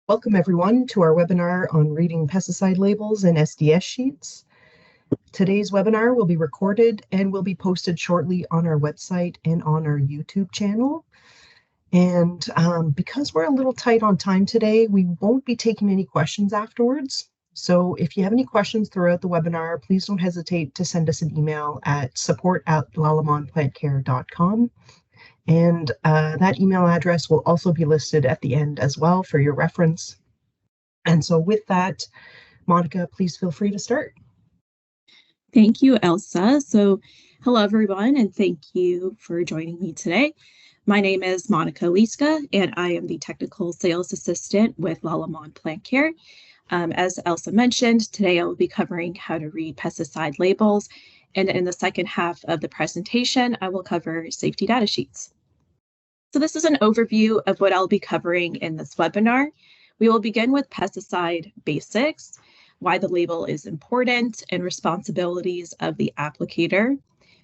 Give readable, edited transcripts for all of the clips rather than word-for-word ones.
Welcome everyone to our webinar on reading pesticide labels and SDS sheets. Today's webinar will be recorded and will be posted shortly on our website and on our YouTube channel. And because we're a little tight on time today, we won't be taking any questions afterwards. So if you have any questions throughout the webinar, please don't hesitate to send us an email at support@lalamonplantcare.com. And that email address will also be listed at the end as well for your reference. And so with that, Monica, please feel free to start. Thank you, Elsa. So hello, everyone, and thank you for joining me today. My name is Monica Liska, and I am the Technical Sales Assistant with Lalamon Plant Care. As Elsa mentioned, today I will be covering how to read pesticide labels, and in the second half of the presentation, I will cover safety data sheets. So this is an overview of what I'll be covering in this webinar. We will begin with pesticide basics, why the label is important, and responsibilities of the applicator.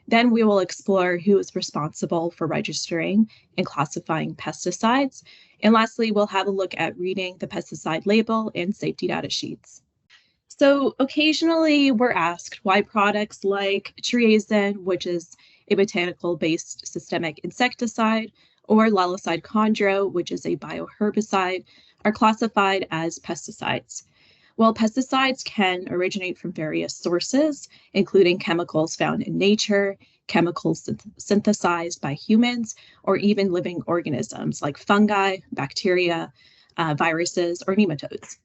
Then we will explore who is responsible for registering and classifying pesticides. And lastly, we'll have a look at reading the pesticide label and safety data sheets. So occasionally we're asked why products like triazine, which is a botanical-based systemic insecticide, or lalicide chondro, which is a bioherbicide, are classified as pesticides. Well, pesticides can originate from various sources, including chemicals found in nature, chemicals synthesized by humans, or even living organisms like fungi, bacteria, viruses, or nematodes.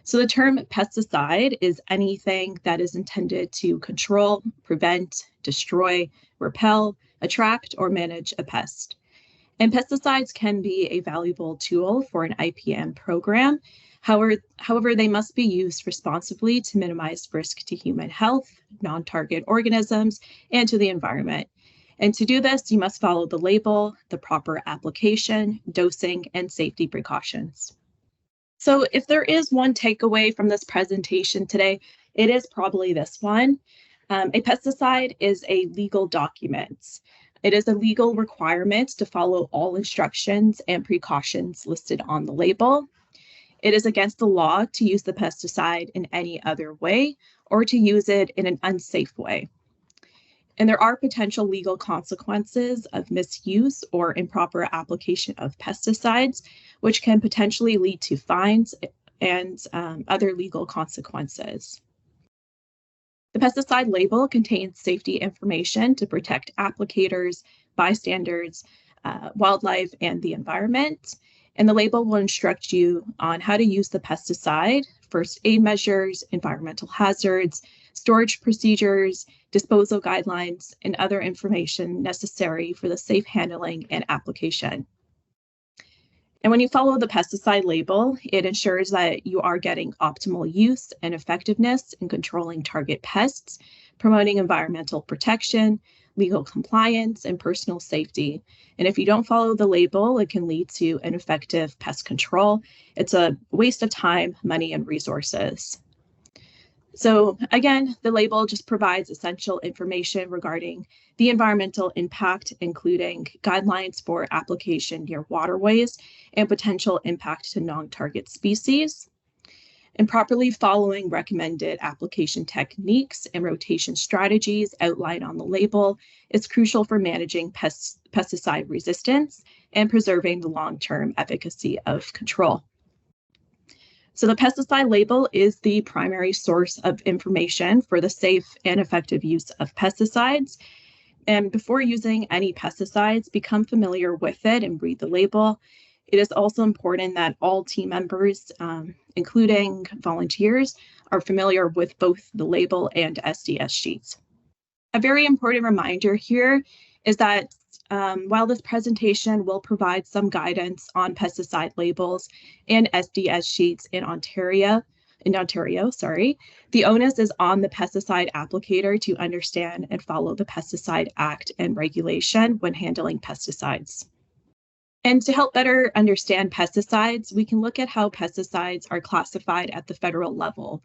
So the term pesticide is anything that is intended to control, prevent, destroy, repel, attract, or manage a pest. And pesticides can be a valuable tool for an IPM program. However, they must be used responsibly to minimize risk to human health, non-target organisms, and to the environment. And to do this, you must follow the label, the proper application, dosing, and safety precautions. So if there is one takeaway from this presentation today, it is probably this one. A pesticide is a legal document. It is a legal requirement to follow all instructions and precautions listed on the label. It is against the law to use the pesticide in any other way or to use it in an unsafe way. And there are potential legal consequences of misuse or improper application of pesticides, which can potentially lead to fines and other legal consequences. The pesticide label contains safety information to protect applicators, bystanders, wildlife, and the environment. And the label will instruct you on how to use the pesticide, first aid measures, environmental hazards, storage procedures, disposal guidelines, and other information necessary for the safe handling and application. And when you follow the pesticide label, it ensures that you are getting optimal use and effectiveness in controlling target pests, promoting environmental protection, legal compliance, and personal safety. And if you don't follow the label, it can lead to ineffective pest control. It's a waste of time, money, and resources. So again, the label just provides essential information regarding the environmental impact, including guidelines for application near waterways and potential impact to non-target species. And properly following recommended application techniques and rotation strategies outlined on the label is crucial for managing pesticide resistance and preserving the long-term efficacy of control. So the pesticide label is the primary source of information for the safe and effective use of pesticides. And before using any pesticides, become familiar with it and read the label. It is also important that all team members, including volunteers, are familiar with both the label and SDS sheets. A very important reminder here is that while this presentation will provide some guidance on pesticide labels and SDS sheets in Ontario, the onus is on the pesticide applicator to understand and follow the Pesticide Act and regulation when handling pesticides. And to help better understand pesticides, we can look at how pesticides are classified at the federal level.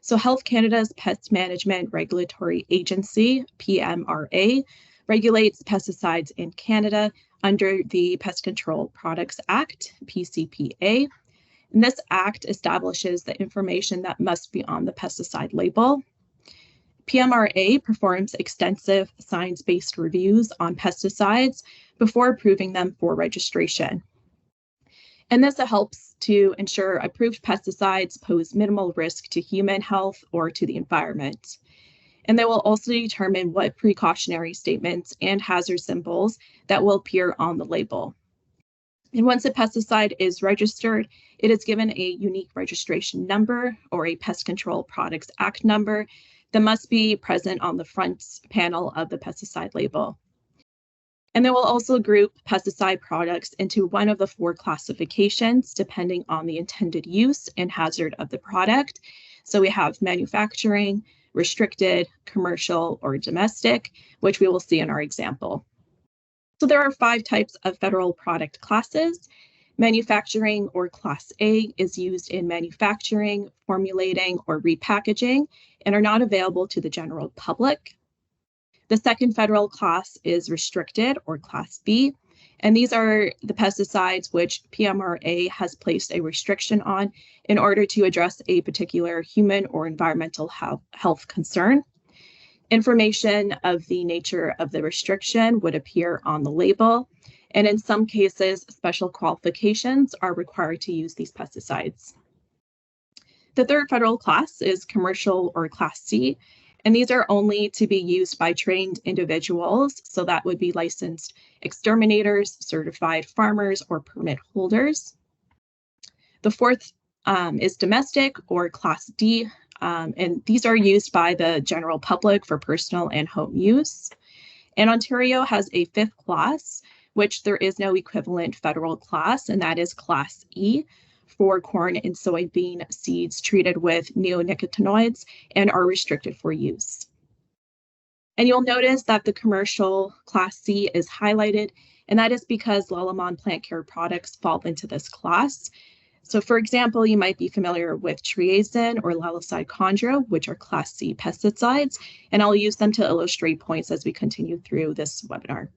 So Health Canada's Pest Management Regulatory Agency, PMRA, regulates pesticides in Canada under the Pest Control Products Act, PCPA. And this act establishes the information that must be on the pesticide label. PMRA performs extensive science-based reviews on pesticides before approving them for registration. And this helps to ensure approved pesticides pose minimal risk to human health or to the environment. And they will also determine what precautionary statements and hazard symbols that will appear on the label. And once a pesticide is registered, it is given a unique registration number or a Pest Control Products Act number that must be present on the front panel of the pesticide label. And they will also group pesticide products into one of the 4 classifications depending on the intended use and hazard of the product. So we have manufacturing, restricted, commercial, or domestic, which we will see in our example. So there are 5 types of federal product classes. Manufacturing, or Class A, is used in manufacturing, formulating, or repackaging, and are not available to the general public. The second federal class is restricted, or Class B, and these are the pesticides which PMRA has placed a restriction on in order to address a particular human or environmental health concern. Information of the nature of the restriction would appear on the label, and in some cases, special qualifications are required to use these pesticides. The third federal class is commercial, or Class C, and these are only to be used by trained individuals, so that would be licensed exterminators, certified farmers, or permit holders. The fourth is domestic, or Class D, and these are used by the general public for personal and home use. And Ontario has a 5th class, which there is no equivalent federal class, and that is Class E for corn and soybean seeds treated with neonicotinoids and are restricted for use. And you'll notice that the commercial Class C is highlighted, and that is because Lalamon plant care products fall into this class. So for example, you might be familiar with triazine or Lalicide chondro, which are Class C pesticides, and I'll use them to illustrate points as we continue through this webinar.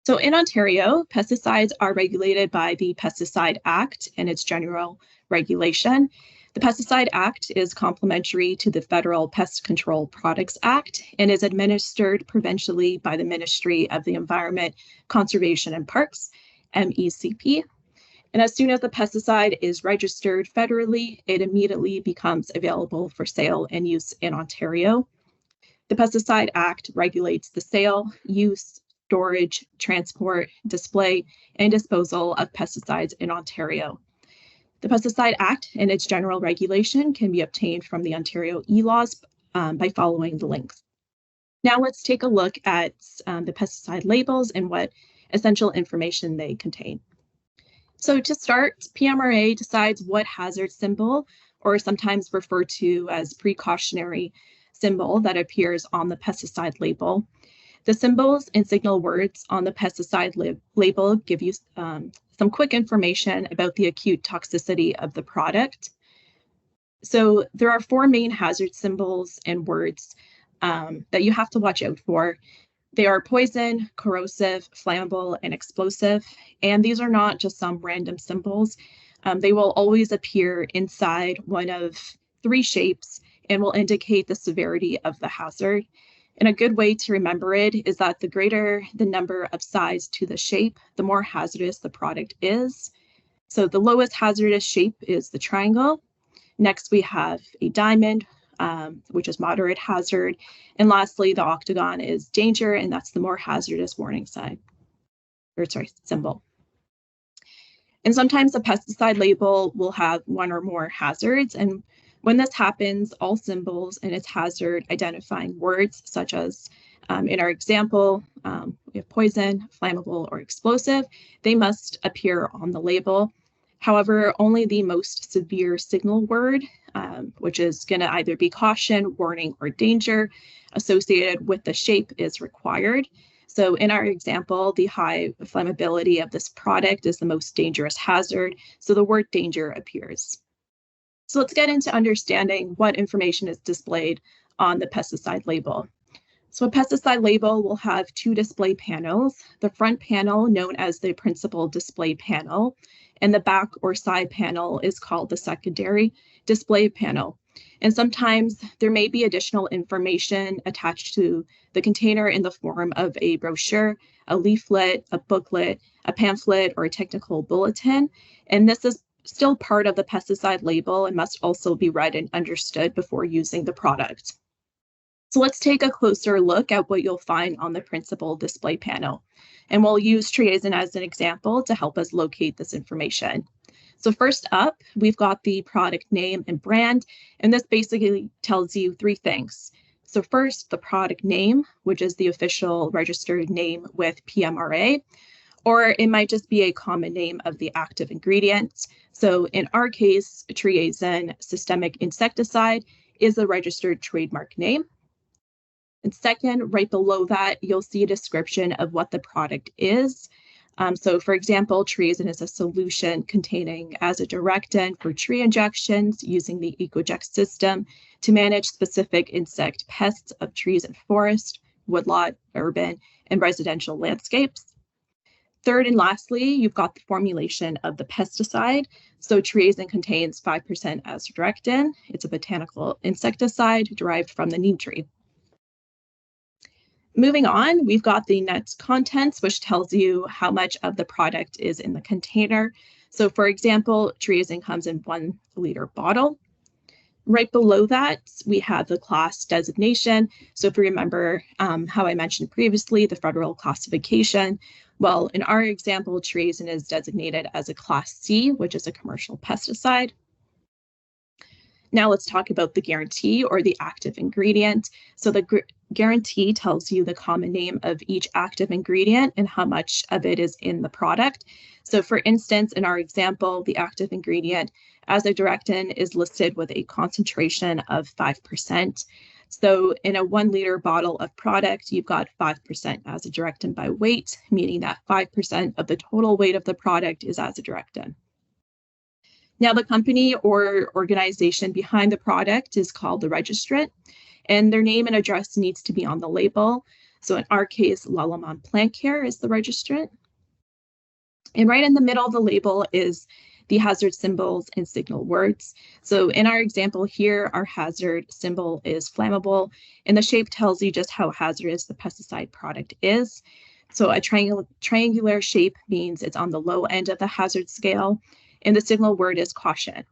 So in Ontario, pesticides are regulated by the Pesticide Act and its general regulation. The Pesticide Act is complementary to the Federal Pest Control Products Act and is administered provincially by the Ministry of the Environment, Conservation and Parks, MECP. And as soon as the pesticide is registered federally, it immediately becomes available for sale and use in Ontario. The Pesticide Act regulates the sale, use, storage, transport, display, and disposal of pesticides in Ontario. The Pesticide Act and its general regulation can be obtained from the Ontario e-laws by following the links. Now let's take a look at the pesticide labels and what essential information they contain. So to start, PMRA decides what hazard symbol, or sometimes referred to as precautionary symbol, that appears on the pesticide label. The symbols and signal words on the pesticide label give you some quick information about the acute toxicity of the product. So there are 4 main hazard symbols and words that you have to watch out for. They are poison, corrosive, flammable, and explosive. And these are not just some random symbols. They will always appear inside one of 3 shapes and will indicate the severity of the hazard. And a good way to remember it is that the greater the number of sides to the shape, the more hazardous the product is. So the lowest hazardous shape is the triangle. Next, we have a diamond, which is moderate hazard. And lastly, the octagon is danger, and that's the more hazardous warning sign, symbol. And sometimes a pesticide label will have 1 or more hazards. And when this happens, all symbols and its hazard identifying words, such as in our example, we have poison, flammable, or explosive, they must appear on the label. However, only the most severe signal word, which is going to either be caution, warning, or danger, associated with the shape is required. So in our example, the high flammability of this product is the most dangerous hazard, so the word danger appears. So let's get into understanding what information is displayed on the pesticide label. So a pesticide label will have two display panels, the front panel known as the principal display panel, and the back or side panel is called the secondary display panel. And sometimes there may be additional information attached to the container in the form of a brochure, a leaflet, a booklet, a pamphlet, or a technical bulletin. And this is still part of the pesticide label and must also be read and understood before using the product. So let's take a closer look at what you'll find on the principal display panel. And we'll use triazine as an example to help us locate this information. So first up, we've got the product name and brand, and this basically tells you three things. So first, the product name, which is the official registered name with PMRA, or it might just be a common name of the active ingredient. So in our case, triazine systemic insecticide is the registered trademark name. And second, right below that, you'll see a description of what the product is. So for example, triazine is a solution containing azadirachtin for tree injections using the EcoJect system to manage specific insect pests of trees and forest, woodlot, urban, and residential landscapes. Third and lastly, you've got the formulation of the pesticide. So triazine contains 5% azadirachtin. It's a botanical insecticide derived from the neem tree. Moving on, we've got the net contents, which tells you how much of the product is in the container. So for example, triazine comes in 1 liter bottle. Right below that, we have the class designation. So if you remember how I mentioned previously, the federal classification, well, in our example, triazine is designated as a class C, which is a commercial pesticide. Now let's talk about the guarantee or the active ingredient. So the guarantee tells you the common name of each active ingredient and how much of it is in the product. So for instance, in our example, the active ingredient azadirachtin is listed with a concentration of 5%. So in a 1 liter bottle of product, you've got 5% azadirachtin by weight, meaning that 5% of the total weight of the product is azadirachtin. Now, the company or organization behind the product is called the registrant, and their name and address needs to be on the label. So in our case, Lalamon Plant Care is the registrant. And right in the middle of the label is the hazard symbols and signal words. So in our example here, our hazard symbol is flammable, and the shape tells you just how hazardous the pesticide product is. So a triangular shape means it's on the low end of the hazard scale, and the signal word is caution.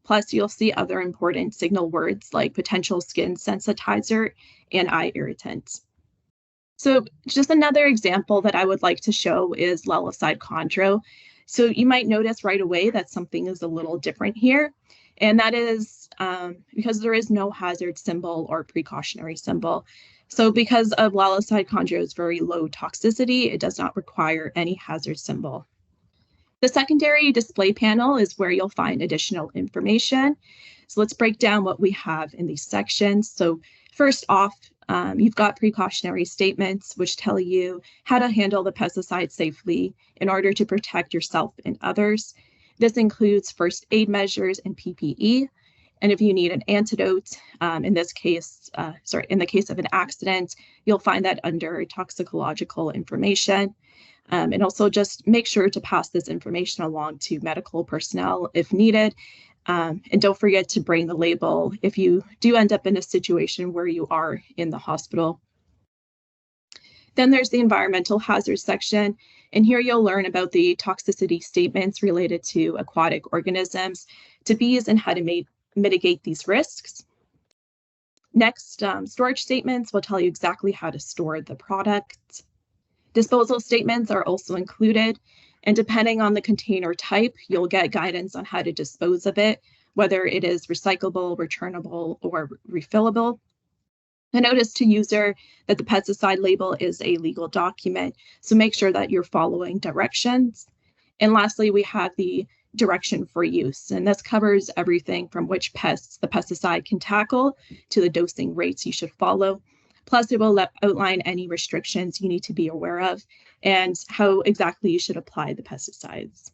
Plus, you'll see other important signal words like potential skin sensitizer and eye irritant. So just another example that I would like to show is Lalicide Chondro. So you might notice right away that something is a little different here, and that is because there is no hazard symbol or precautionary symbol. So because of Lalicide Chondro's very low toxicity, it does not require any hazard symbol. The secondary display panel is where you'll find additional information. So let's break down what we have in these sections. So first off, you've got precautionary statements, which tell you how to handle the pesticide safely in order to protect yourself and others. This includes first aid measures and PPE. And if you need an antidote, in the case of an accident, you'll find that under toxicological information. And also just make sure to pass this information along to medical personnel if needed. And don't forget to bring the label if you do end up in a situation where you are in the hospital. Then there's the environmental hazards section. And here you'll learn about the toxicity statements related to aquatic organisms, to bees, and how to mitigate these risks. Next, storage statements will tell you exactly how to store the product. Disposal statements are also included, and depending on the container type, you'll get guidance on how to dispose of it, whether it is recyclable, returnable, or refillable. A notice to user that the pesticide label is a legal document, so make sure that you're following directions. And lastly, we have the direction for use, and this covers everything from which pests the pesticide can tackle to the dosing rates you should follow. Plus, it will outline any restrictions you need to be aware of and how exactly you should apply the pesticides.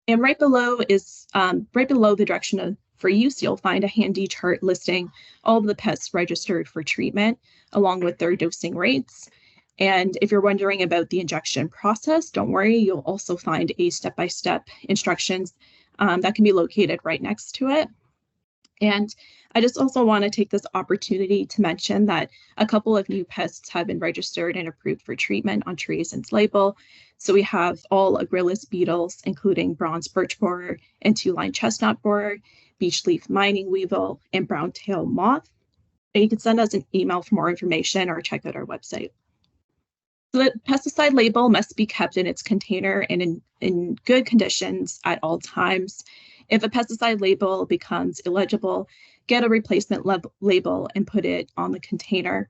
And right below the direction for use, you'll find a handy chart listing all of the pests registered for treatment, along with their dosing rates. And if you're wondering about the injection process, don't worry, you'll also find a step-by-step instructions that can be located right next to it. And I just also want to take this opportunity to mention that a couple of new pests have been registered and approved for treatment on Triasen's label. So we have all agrillus beetles, including bronze birch borer and two-line chestnut borer, beech leaf mining weevil, and brown-tail moth. And you can send us an email for more information or check out our website. So the pesticide label must be kept in its container and in good conditions at all times. If a pesticide label becomes illegible, get a replacement label and put it on the container.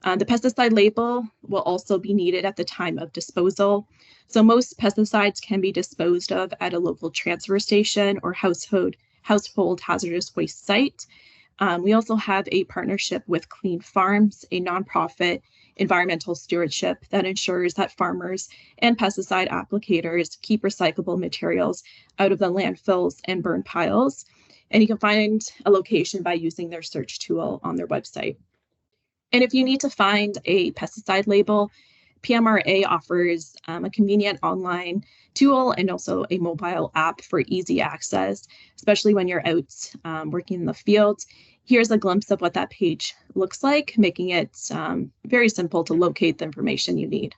The pesticide label will also be needed at the time of disposal. So most pesticides can be disposed of at a local transfer station or household hazardous waste site. We also have a partnership with Clean Farms, a nonprofit environmental stewardship that ensures that farmers and pesticide applicators keep recyclable materials out of the landfills and burn piles. And you can find a location by using their search tool on their website. And if you need to find a pesticide label, PMRA offers a convenient online tool and also a mobile app for easy access, especially when you're out working in the field. Here's a glimpse of what that page looks like, making it very simple to locate the information you need.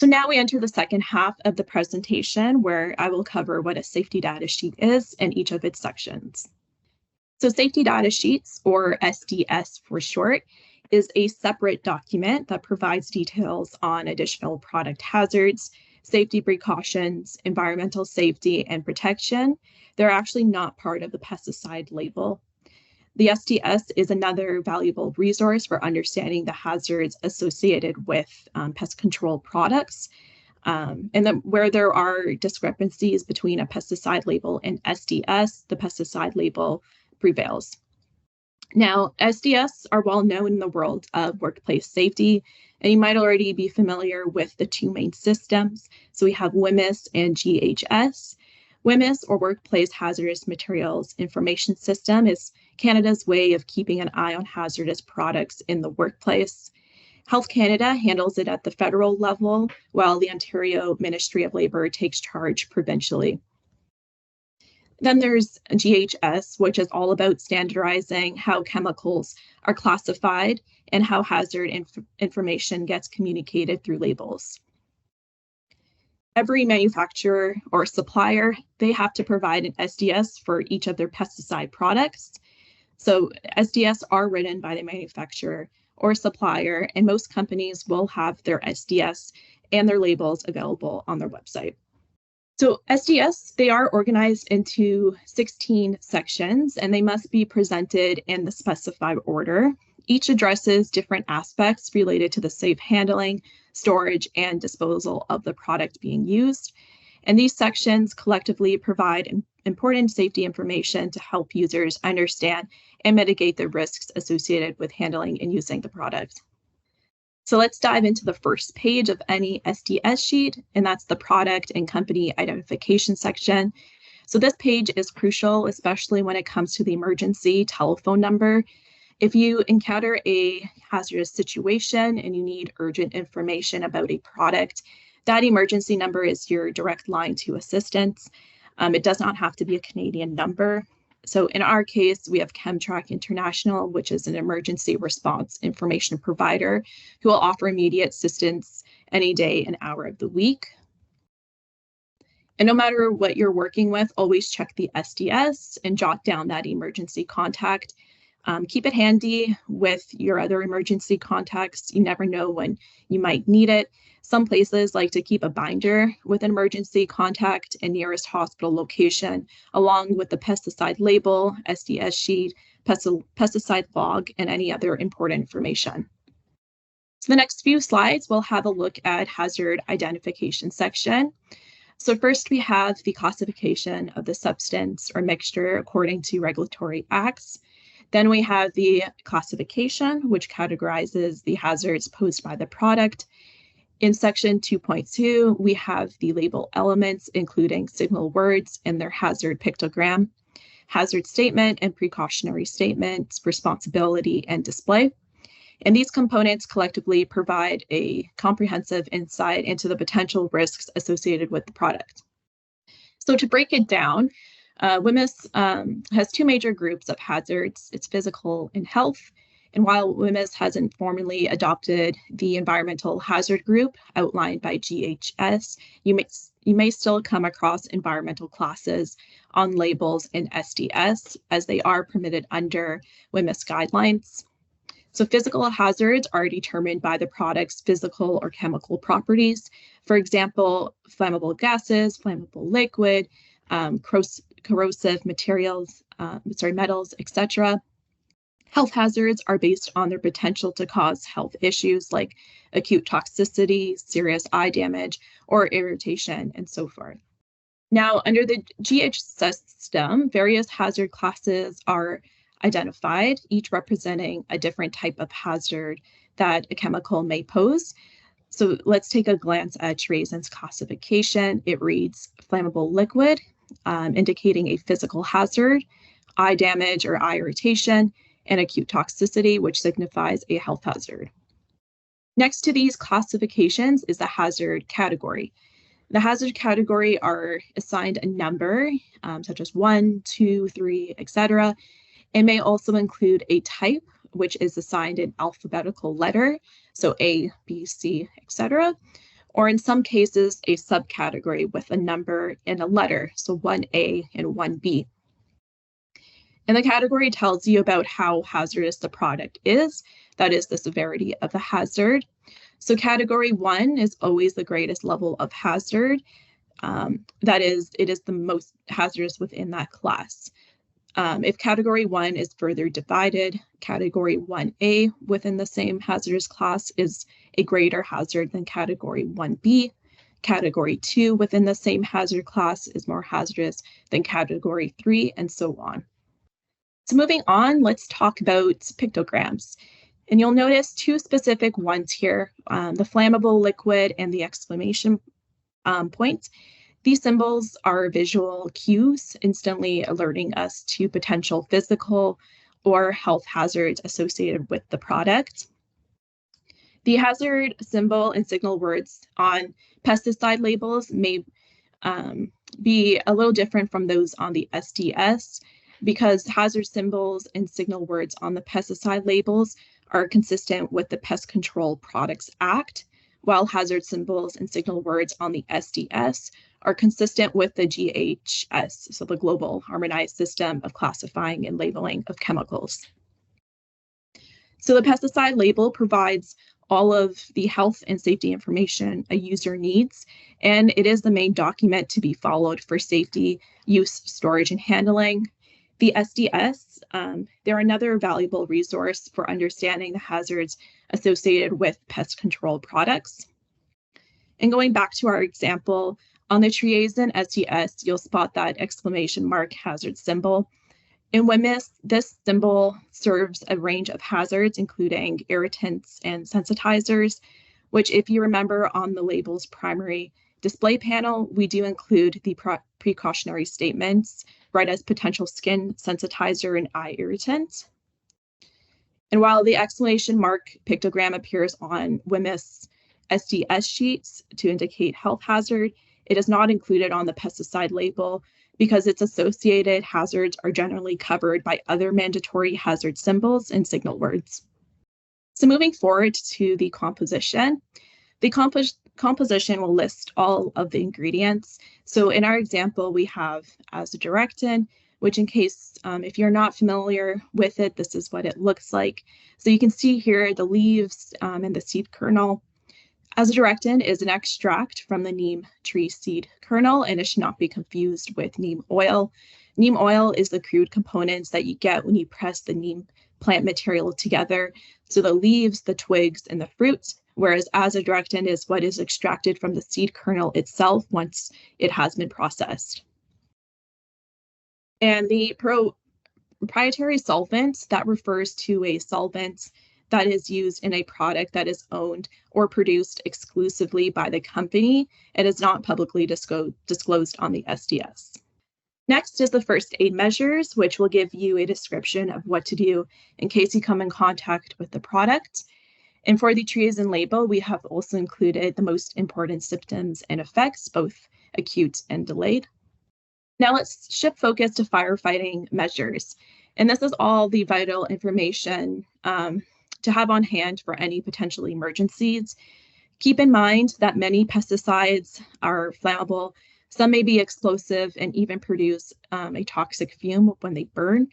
So now we enter the second half of the presentation, where I will cover what a safety data sheet is and each of its sections. So safety data sheets, or SDS for short, is a separate document that provides details on additional product hazards, safety precautions, environmental safety, and protection. They're actually not part of the pesticide label. The SDS is another valuable resource for understanding the hazards associated with pest control products. And then where there are discrepancies between a pesticide label and SDS, the pesticide label prevails. Now, SDS are well known in the world of workplace safety, and you might already be familiar with the two main systems. So we have WHMIS and GHS. WHMIS, or Workplace Hazardous Materials Information System, is Canada's way of keeping an eye on hazardous products in the workplace. Health Canada handles it at the federal level, while the Ontario Ministry of Labour takes charge provincially. Then there's GHS, which is all about standardizing how chemicals are classified and how hazard information gets communicated through labels. Every manufacturer or supplier, they have to provide an SDS for each of their pesticide products. So SDS are written by the manufacturer or supplier, and most companies will have their SDS and their labels available on their website. So SDS, they are organized into 16 sections, and they must be presented in the specified order. Each addresses different aspects related to the safe handling, storage, and disposal of the product being used. And these sections collectively provide important safety information to help users understand and mitigate the risks associated with handling and using the product. So let's dive into the first page of any SDS sheet, and that's the product and company identification section. So this page is crucial, especially when it comes to the emergency telephone number. If you encounter a hazardous situation and you need urgent information about a product, that emergency number is your direct line to assistance. It does not have to be a Canadian number. So in our case, we have Chemtrack International, which is an emergency response information provider who will offer immediate assistance any day and hour of the week. And no matter what you're working with, always check the SDS and jot down that emergency contact. Keep it handy with your other emergency contacts. You never know when you might need it. Some places like to keep a binder with an emergency contact and nearest hospital location, along with the pesticide label, SDS sheet, pesticide log, and any other important information. So the next few slides, we'll have a look at hazard identification section. So first we have the classification of the substance or mixture according to regulatory acts. Then we have the classification, which categorizes the hazards posed by the product. In section 2.2, we have the label elements, including signal words and their hazard pictogram. hazard statement and precautionary statements, responsibility, and display. And these components collectively provide a comprehensive insight into the potential risks associated with the product. So to break it down, WMIS has two major groups of hazards. It's physical and health. And while WMIS hasn't formally adopted the environmental hazard group outlined by GHS, you may still come across environmental classes on labels in SDS as they are permitted under WMIS guidelines. So physical hazards are determined by the product's physical or chemical properties. For example, flammable gases, flammable liquid, corrosive materials, metals, etc. Health hazards are based on their potential to cause health issues like acute toxicity, serious eye damage, or irritation, and so forth. Now, under the GHS system, various hazard classes are identified, each representing a different type of hazard that a chemical may pose. So let's take a glance at Trazen's classification. It reads flammable liquid, indicating a physical hazard, eye damage or eye irritation, and acute toxicity, which signifies a health hazard. Next to these classifications is the hazard category. The hazard category are assigned a number, such as 1, 2, 3, etc., and may also include a type, which is assigned an alphabetical letter, so A, B, C, etc., or in some cases, a subcategory with a number and a letter, so 1A and 1B. And the category tells you about how hazardous the product is, that is the severity of the hazard. So category 1 is always the greatest level of hazard. That is, it is the most hazardous within that class. If category 1 is further divided, category 1A within the same hazardous class is a greater hazard than category 1B. Category 2 within the same hazard class is more hazardous than category 3, and so on. So moving on, let's talk about pictograms. And you'll notice two specific ones here, the flammable liquid and the exclamation point. These symbols are visual cues, instantly alerting us to potential physical or health hazards associated with the product. The hazard symbol and signal words on pesticide labels may be a little different from those on the SDS because hazard symbols and signal words on the pesticide labels are consistent with the Pest Control Products Act, while hazard symbols and signal words on the SDS are consistent with the GHS, so the Global Harmonized System of Classifying and Labeling of Chemicals. So the pesticide label provides all of the health and safety information a user needs, and it is the main document to be followed for safety, use, storage, and handling. The SDS, they're another valuable resource for understanding the hazards associated with pest control products. And going back to our example, on the Triazin SDS, you'll spot that exclamation mark hazard symbol. In WMIS, this symbol serves a range of hazards, including irritants and sensitizers, which if you remember on the label's primary display panel, we do include the precautionary statements, right, as potential skin sensitizer and eye irritant. And while the exclamation mark pictogram appears on WMIS SDS sheets to indicate health hazard, it is not included on the pesticide label because its associated hazards are generally covered by other mandatory hazard symbols and signal words. So moving forward to the composition, the composition will list all of the ingredients. So in our example, we have azadirachtin, which in case if you're not familiar with it, this is what it looks like. So you can see here the leaves and the seed kernel. Azadirachtin is an extract from the neem tree seed kernel, and it should not be confused with neem oil. Neem oil is the crude components that you get when you press the neem plant material together. So the leaves, the twigs, and the fruits, whereas azadirachtin is what is extracted from the seed kernel itself once it has been processed. And the proprietary solvent, that refers to a solvent that is used in a product that is owned or produced exclusively by the company. It is not publicly disclosed on the SDS. Next is the first aid measures, which will give you a description of what to do in case you come in contact with the product. And for the triazine label, we have also included the most important symptoms and effects, both acute and delayed. Now let's shift focus to firefighting measures. And this is all the vital information to have on hand for any potential emergencies. Keep in mind that many pesticides are flammable. Some may be explosive and even produce a toxic fume when they burn.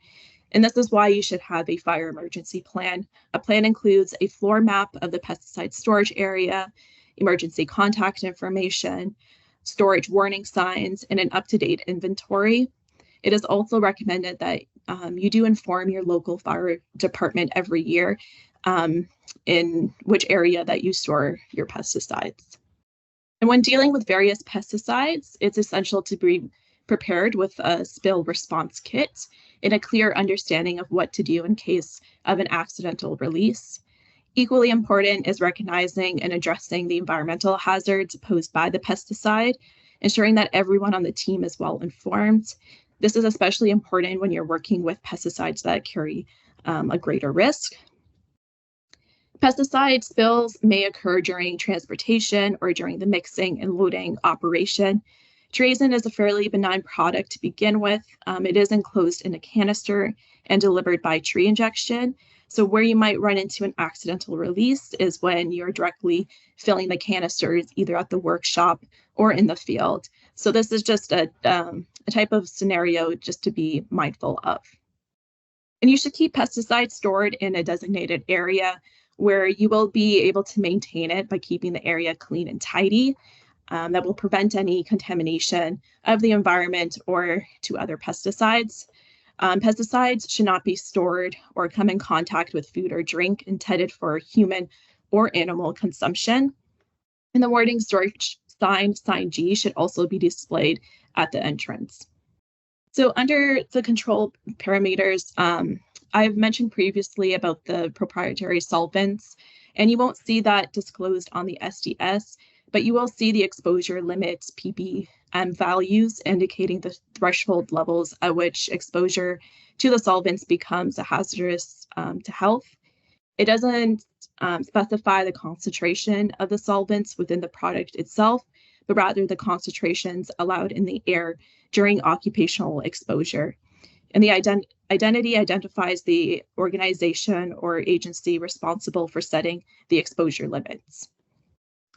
And this is why you should have a fire emergency plan. A plan includes a floor map of the pesticide storage area, emergency contact information, storage warning signs, and an up-to-date inventory. It is also recommended that you do inform your local fire department every year in which area that you store your pesticides. And when dealing with various pesticides, it's essential to be prepared with a spill response kit and a clear understanding of what to do in case of an accidental release. Equally important is recognizing and addressing the environmental hazards posed by the pesticide, ensuring that everyone on the team is well informed. This is especially important when you're working with pesticides that carry a greater risk. Pesticide spills may occur during transportation or during the mixing and loading operation. Triazine is a fairly benign product to begin with. It is enclosed in a canister and delivered by tree injection. So where you might run into an accidental release is when you're directly filling the canisters either at the workshop or in the field. So this is just a type of scenario just to be mindful of. And you should keep pesticides stored in a designated area where you will be able to maintain it by keeping the area clean and tidy. That will prevent any contamination of the environment or to other pesticides. Pesticides should not be stored or come in contact with food or drink intended for human or animal consumption. And the warning storage sign G, should also be displayed at the entrance. So under the control parameters, I've mentioned previously about the proprietary solvents, and you won't see that disclosed on the SDS, but you will see the exposure limits ppm values indicating the threshold levels at which exposure to the solvents becomes a hazardous to health. It doesn't specify the concentration of the solvents within the product itself, but rather the concentrations allowed in the air during occupational exposure. And the identity identifies the organization or agency responsible for setting the exposure limits.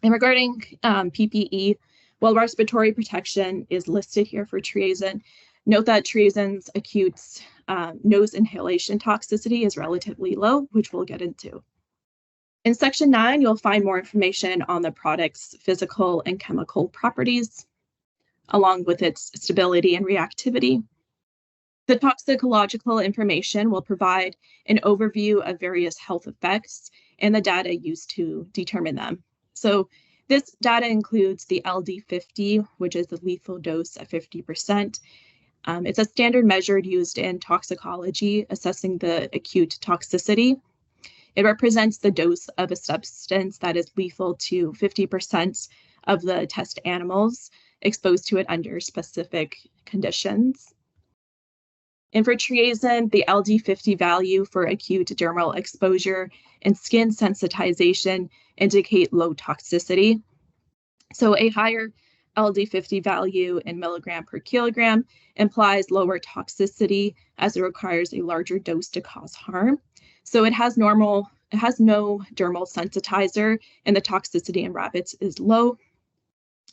And regarding PPE, while respiratory protection is listed here for triazine, note that triazine's acute nose inhalation toxicity is relatively low, which we'll get into. In section 9, you'll find more information on the product's physical and chemical properties, along with its stability and reactivity. The toxicological information will provide an overview of various health effects and the data used to determine them. So this data includes the LD50, which is the lethal dose at 50%. It's a standard measure used in toxicology, assessing the acute toxicity. It represents the dose of a substance that is lethal to 50% of the test animals exposed to it under specific conditions. And for triazine, the LD50 value for acute dermal exposure and skin sensitization indicate low toxicity. So a higher LD50 value in milligram per kilogram implies lower toxicity as it requires a larger dose to cause harm. So it has no dermal sensitizer, and the toxicity in rabbits is low.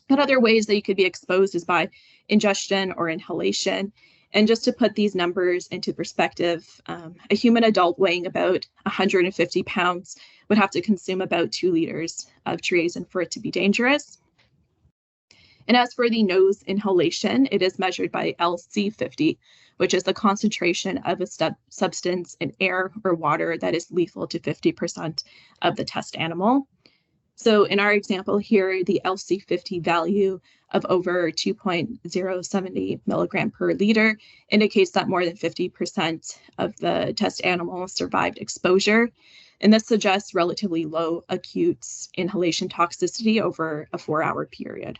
But other ways that you could be exposed is by ingestion or inhalation. And just to put these numbers into perspective, a human adult weighing about 150 pounds would have to consume about 2 liters of triazine for it to be dangerous. And as for the nose inhalation, it is measured by LC50, which is the concentration of a substance in air or water that is lethal to 50% of the test animal. So in our example here, the LC50 value of over 2.070 milligram per liter indicates that more than 50% of the test animals survived exposure. And this suggests relatively low acute inhalation toxicity over a 4-hour period.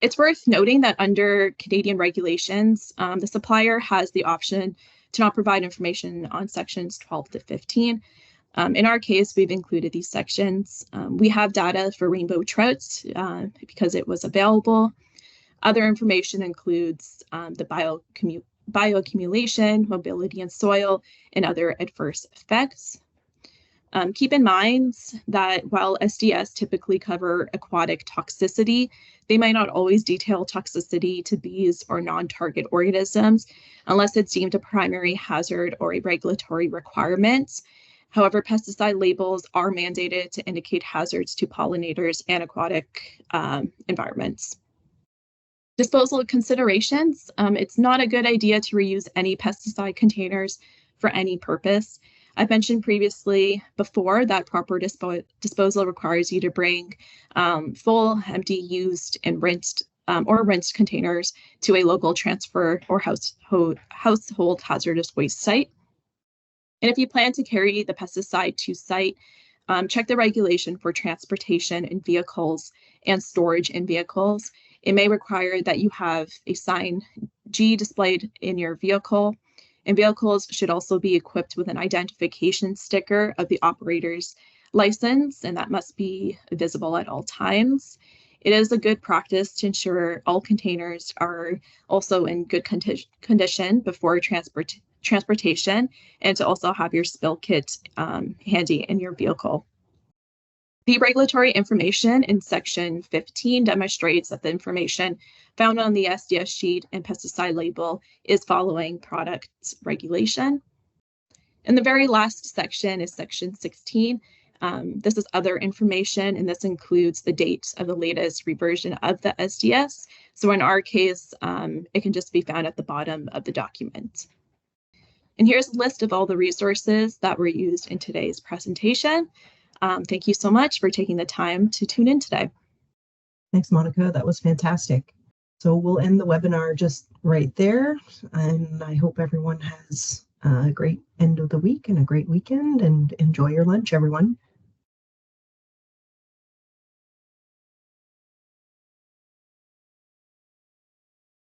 It's worth noting that under Canadian regulations, the supplier has the option to not provide information on sections 12 to 15. In our case, we've included these sections. We have data for rainbow trouts because it was available. Other information includes the bioaccumulation, mobility in soil, and other adverse effects. Keep in mind that while SDS typically cover aquatic toxicity, they might not always detail toxicity to bees or non-target organisms unless it's deemed a primary hazard or a regulatory requirement. However, pesticide labels are mandated to indicate hazards to pollinators and aquatic environments. Disposal considerations. It's not a good idea to reuse any pesticide containers for any purpose. I've mentioned previously before that proper disposal requires you to bring full, empty, used, and rinsed containers to a local transfer or household hazardous waste site. And if you plan to carry the pesticide to site, check the regulation for transportation in vehicles and storage in vehicles. It may require that you have a sign G displayed in your vehicle, and vehicles should also be equipped with an identification sticker of the operator's license, and that must be visible at all times. It is a good practice to ensure all containers are also in good condition before transportation, and to also have your spill kit handy in your vehicle. The regulatory information in section 15 demonstrates that the information found on the SDS sheet and pesticide label is following product regulation. And the very last section is section 16. This is other information, and this includes the date of the latest reversion of the SDS. So in our case, it can just be found at the bottom of the document. And here's a list of all the resources that were used in today's presentation. Thank you so much for taking the time to tune in today. Thanks, Monica. That was fantastic. So we'll end the webinar just right there. And I hope everyone has a great end of the week and a great weekend, and enjoy your lunch, everyone.